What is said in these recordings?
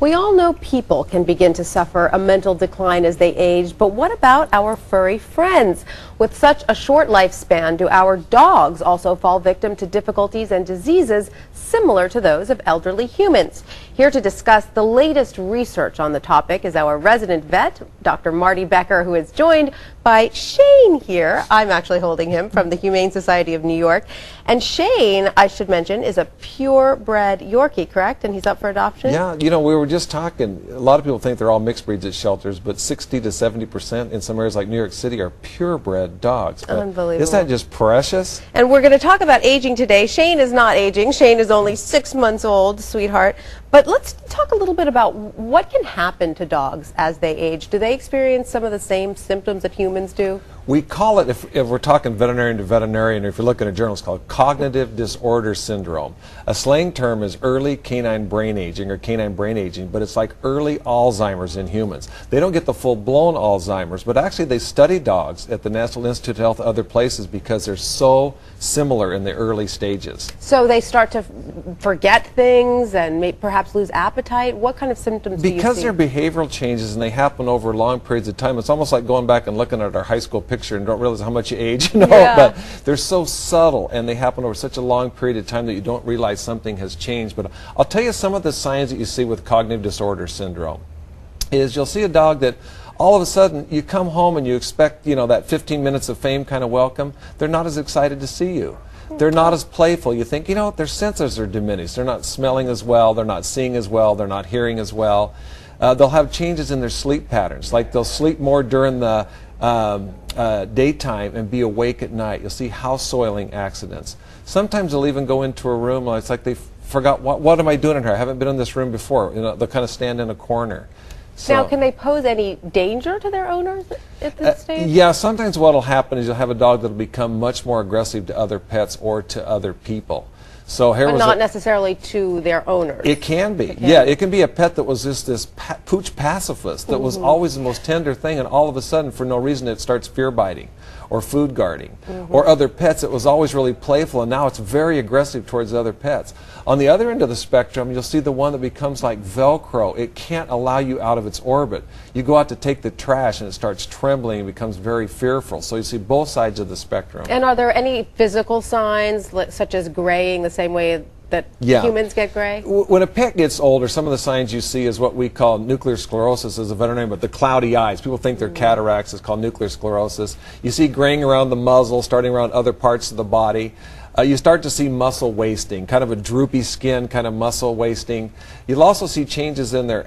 We all know people can begin to suffer a mental decline as they age, but what about our furry friends? With such a short lifespan, do our dogs also fall victim to difficulties and diseases similar to those of elderly humans? Here to discuss the latest research on the topic is our resident vet, Dr. Marty Becker, who is joined by Shane here. I'm actually holding him from the Humane Society of New York. And Shane, I should mention, is a purebred Yorkie, correct? And he's up for adoption? Yeah, you know, we were just talking, a lot of people think they're all mixed breeds at shelters, but 60 to 70% in some areas like New York City are purebred dogs. Unbelievable. Isn't that just precious? And we're going to talk about aging today. Shane is not aging. Shane is only 6 months old, sweetheart. But let's talk a little bit about what can happen to dogs as they age. Do they experience some of the same symptoms that humans do? We call it, if we're talking veterinarian to veterinarian, or if you look at a journal, it's called cognitive disorder syndrome. A slang term is early canine brain aging or canine brain aging, but it's like early Alzheimer's in humans. They don't get the full-blown Alzheimer's, but actually they study dogs at the National Institute of Health and other places because they're so similar in the early stages. So they start to forget things and perhaps lose appetite? What kind of symptoms do you see? Because they're behavioral changes and they happen over long periods of time, it's almost like going back and looking at our high school picture and don't realize how much you age, you know, Yeah. But they're so subtle and they happen over such a long period of time that you don't realize something has changed. But I'll tell you some of the signs that you see with cognitive disorder syndrome is you'll see a dog that all of a sudden you come home and you expect, you know, that 15 minutes of fame kind of welcome. They're not as excited to see you. They're not as playful. You think, you know, their senses are diminished. They're not smelling as well. They're not seeing as well. They're not hearing as well. They'll have changes in their sleep patterns. Like they'll sleep more during the daytime and be awake at night. You'll see house soiling accidents. Sometimes they'll even go into a room and it's like they forgot, what am I doing in here? I haven't been in this room before. You know, they'll kind of stand in a corner. So, now, can they pose any danger to their owners at this stage? Yeah, sometimes what will happen is you'll have a dog that will become much more aggressive to other pets or to other people. So here but not necessarily to their owners. It can be. Yeah, it can be a pet that was just this pooch pacifist that was always the most tender thing, and all of a sudden, for no reason, it starts fear biting or food guarding. Or other pets, it was always really playful, and now it's very aggressive towards other pets. On the other end of the spectrum, you'll see the one that becomes like Velcro. It can't allow you out of its orbit. You go out to take the trash, and it starts trembling and becomes very fearful. So you see both sides of the spectrum. And are there any physical signs, such as graying, the same way that humans get gray? When a pet gets older, some of the signs you see is what we call nuclear sclerosis as a veterinarian, but the cloudy eyes. People think they're cataracts. It's called nuclear sclerosis. You see graying around the muzzle, starting around other parts of the body. You start to see muscle wasting, kind of a droopy skin, kind of muscle wasting. You'll also see changes in their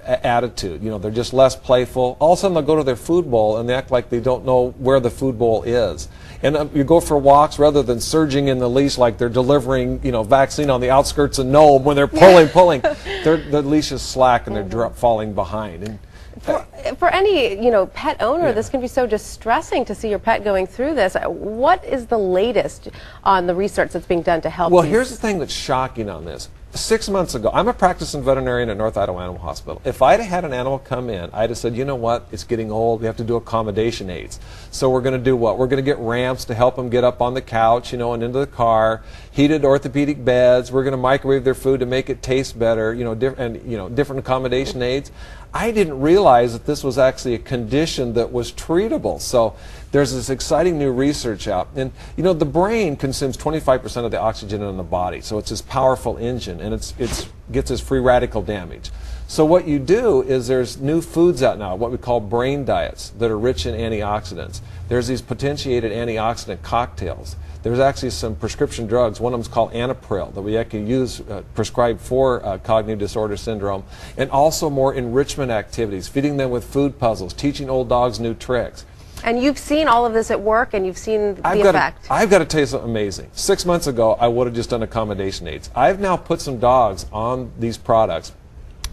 attitude. You know, they're just less playful. All of a sudden they'll go to their food bowl and they act like they don't know where the food bowl is. And you go for walks rather than surging in the leash like they're delivering, you know, vaccine on the outskirts of Nome when they're pulling. The leash is slack and they're falling behind. And for any, you know, pet owner, this can be so distressing to see your pet going through this. What is the latest on the research that's being done to help? Well, here's the thing that's shocking on this. 6 months ago, I'm a practicing veterinarian at North Idaho Animal Hospital. If I'd have had an animal come in, I'd have said, you know what, it's getting old, we have to do accommodation aids. So we're going to do what? We're going to get ramps to help them get up on the couch, you know, and into the car, heated orthopedic beds, we're going to microwave their food to make it taste better, you know, different accommodation aids. I didn't realize that this was actually a condition that was treatable. So there's this exciting new research out. And, you know, the brain consumes 25% of the oxygen in the body. So it's this powerful engine, and it gets us free radical damage. So what you do is there's new foods out now, what we call brain diets, that are rich in antioxidants. There's these potentiated antioxidant cocktails. There's actually some prescription drugs. One of them is called Anapril that we can use prescribed for cognitive disorder syndrome, and also more enrichment activities, feeding them with food puzzles, teaching old dogs new tricks. And you've seen all of this at work, and you've seen the effect. I've got to tell you something amazing. 6 months ago, I would have just done accommodation aids. I've now put some dogs on these products.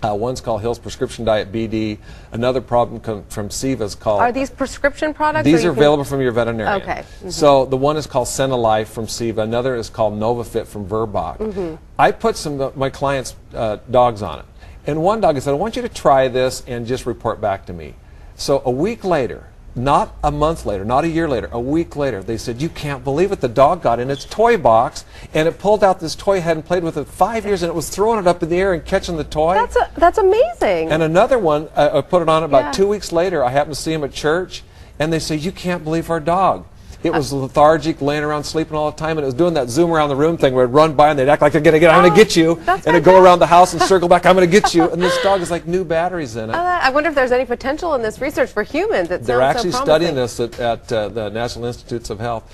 One's called Hill's Prescription Diet BD. Another problem from SIVA is called... Are these prescription products? These are available from your veterinarian. Okay. So the one is called Senalife from SIVA. Another is called NovaFit from Verbach. I put some of my clients' dogs on it. And one dog, I said, I want you to try this and just report back to me. So a week later, Not a month later, not a year later, a week later, they said, you can't believe it, the dog got in its toy box and it pulled out this toy, hadn't played with it 5 years, and it was throwing it up in the air and catching the toy. That's amazing. And another one, I put it on about 2 weeks later, I happened to see him at church, and they say, you can't believe our dog. It was lethargic, laying around sleeping all the time, and it was doing that zoom around the room thing where it'd run by and they'd act like they're going to get, I'm going to get you, and it'd go around the house and circle back, I'm going to get you, and this dog is like new batteries in it. I wonder if there's any potential in this research for humans. They're actually studying this at the National Institutes of Health.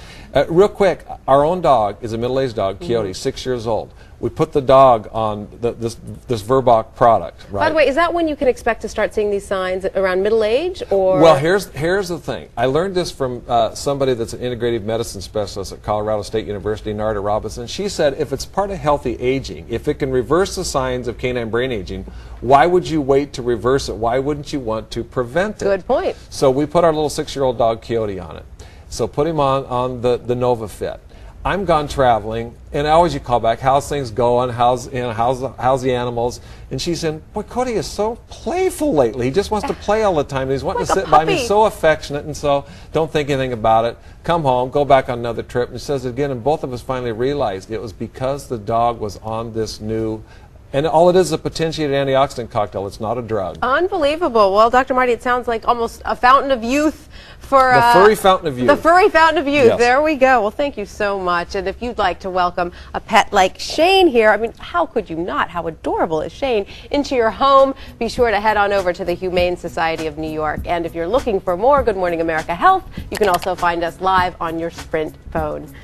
Real quick, our own dog is a middle-aged dog, Coyote, 6 years old. We put the dog on this Verbach product, right? By the way, is that when you can expect to start seeing these signs around middle age, or? Well, here's the thing. I learned this from somebody that's an integrative medicine specialist at Colorado State University, Narda Robinson. She said if it's part of healthy aging, if it can reverse the signs of canine brain aging, why would you wait to reverse it? Why wouldn't you want to prevent it? Good point. So we put our little 6-year-old dog Coyote on it. So put him on the Nova Fit. I'm gone traveling, and always you call back, how's things going, how's the animals? And she said, boy, Cody is so playful lately. He just wants to play all the time. And he's wanting to sit by me, so affectionate, and so don't think anything about it. Come home, go back on another trip. And she says it again, and both of us finally realized it was because the dog was on this new, and all it is a potentiated antioxidant cocktail. It's not a drug. Unbelievable. Well, Dr. Marty, it sounds like almost a fountain of youth for the furry fountain of youth. The furry fountain of youth. Yes. There we go. Well, thank you so much. And if you'd like to welcome a pet like Shane here, I mean, how could you not? How adorable is Shane into your home? Be sure to head on over to the Humane Society of New York. And if you're looking for more Good Morning America Health, you can also find us live on your Sprint phone.